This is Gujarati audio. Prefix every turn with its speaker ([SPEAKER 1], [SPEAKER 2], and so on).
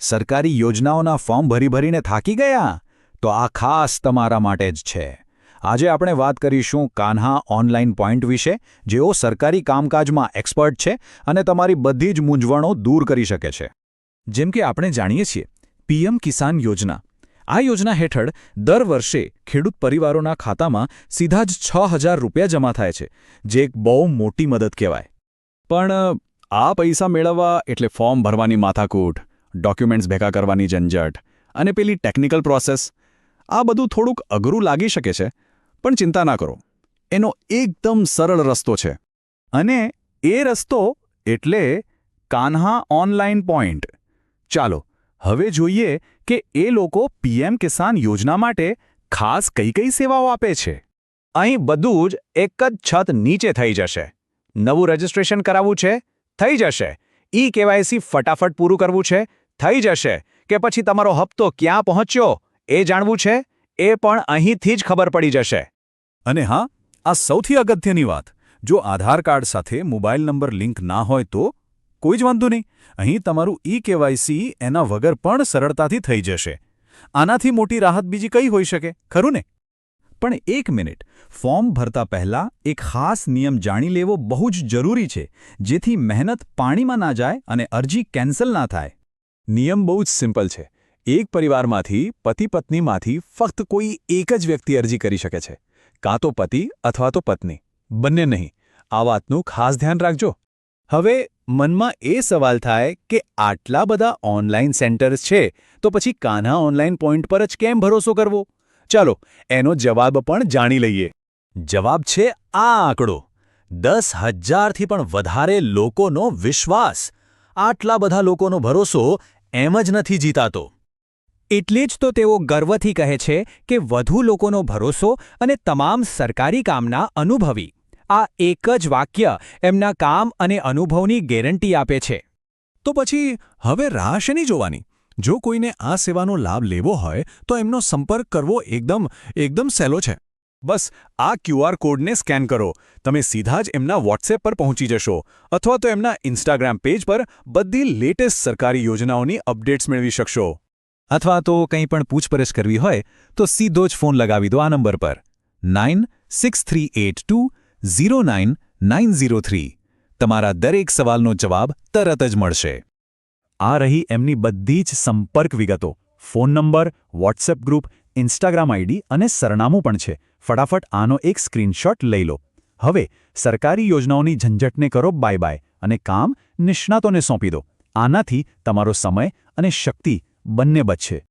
[SPEAKER 1] સરકારી યોજનાઓના ફોર્મ ભરીને થાકી ગયા? તો આ ખાસ તમારા માટે જ છે. આજે આપણે વાત કરીશું કાન્હા ઓનલાઈન પોઈન્ટ વિશે, જેઓ સરકારી કામકાજમાં એક્સપર્ટ છે અને તમારી બધી જ મૂંઝવણો દૂર કરી શકે છે.
[SPEAKER 2] જેમ કે આપણે જાણીએ છીએ, પીએમ કિસાન યોજના. આ યોજના હેઠળ દર વર્ષે ખેડૂત પરિવારોના ખાતામાં સીધા જ 6,000 રૂપિયા જમા થાય છે, જે એક બહુ મોટી મદદ કહેવાય. પણ આ પૈસા મેળવવા એટલે ફોર્મ ભરવાની માથાકૂટ, ડોક્યુમેન્ટ્સ ભેગા કરવાની ઝંઝટ અને પેલી ટેકનિકલ પ્રોસેસ, આ બધું થોડુંક અઘરું લાગી શકે છે. પણ ચિંતા ના કરો, એનો એકદમ સરળ રસ્તો છે. અને એ રસ્તો એટલે કાન્હા ઓનલાઈન પોઈન્ટ. ચાલો હવે જોઈએ કે એ લોકો પીએમ કિસાન યોજના માટે ખાસ કઈ કઈ સેવાઓ આપે છે.
[SPEAKER 1] અહીં બધું જ એક જ છત નીચે થઈ જશે. નવું રજિસ્ટ્રેશન કરાવવું છે? થઈ જશે. KYC ફટાફટ પૂરું કરવું છે? થઈ જશે. કે પછી તમારો હપ્તો ક્યાં પહોંચ્યો એ જાણવું છે? એ પણ અહીંથી જ ખબર પડી જશે.
[SPEAKER 2] અને હા, આ સૌથી અગત્યની વાત, જો આધાર કાર્ડ સાથે મોબાઈલ નંબર લિંક ના હોય તો કોઈ જ વાંધો નહીં. અહીં તમારું KYC એના વગર પણ સરળતાથી થઈ જશે. આનાથી મોટી રાહત બીજી કઈ હોઈ શકે, ખરું ને? પણ એક મિનિટ, ફોર્મ ભરતા પહેલાં એક ખાસ નિયમ જાણી લેવો બહુ જ જરૂરી છે, જેથી મહેનત પાણીમાં ના જાય અને અરજી કેન્સલ ના થાય. નિયમ બહુ જ સિમ્પલ છે. એક પરિવારમાંથી પતિ-પત્નીમાંથી ફક્ત કોઈ એક જ વ્યક્તિ અરજી કરી શકે છે. કાં તો પતિ અથવા તો પત્ની, બંને નહીં. આ વાતનું ખાસ ધ્યાન રાખજો.
[SPEAKER 1] હવે મનમાં એ સવાલ થાય કે આટલા બધા ઓનલાઈન સેન્ટર્સ છે, તો પછી કાન્હા ઓનલાઈન પોઈન્ટ પર જ કેમ ભરોસો કરવો? ચાલો એનો જવાબ પણ જાણી લઈએ. જવાબ છે આ આંકડો: 10,000થી પણ વધારે લોકોનો વિશ્વાસ. આટલા બધા લોકોનો ભરોસો એમ જ નથી જીતાતો.
[SPEAKER 3] એટલે જ તો તેઓ ગર્વથી કહે છે કે વધુ લોકોનો ભરોસો અને તમામ સરકારી કામના અનુભવી. આ એક જ વાક્ય એમના કામ અને અનુભવની ગેરંટી આપે છે.
[SPEAKER 2] તો પછી હવે રાહ શેની જોવાની? જો કોઈને આ સેવાનો લાભ લેવો હોય તો એમનો સંપર્ક કરવો એકદમ સહેલો છે. બસ આ QR કોડને સ્કેન કરો. તમે સીધા જ એમના WhatsApp પર પહોંચી જશો, અથવા તો એમના Instagram પેજ પર બધી લેટેસ્ટ સરકારી યોજનાઓની અપડેટ્સ મેળવી શકશો. અથવા તો કંઈ પણ પૂછપરછ કરવી હોય તો સીધો જ ફોન લગાવી દો આ નંબર પર 9638209903. તમારા દરેક સવાલનો જવાબ તરત જ મળશે. આ રહી એમની બધી જ સંપર્ક વિગતો. Phone number, WhatsApp group, Instagram ID અને સરનામું પણ છે. ફટાફટ આનો એક સ્ક્રીનશોટ લઈ લો. હવે સરકારી યોજનાઓની ઝંઝટને કરો બાય બાય અને કામ નિષ્ણાતોને સોંપી દો. આનાથી તમારો સમય અને શક્તિ બંને બચશે.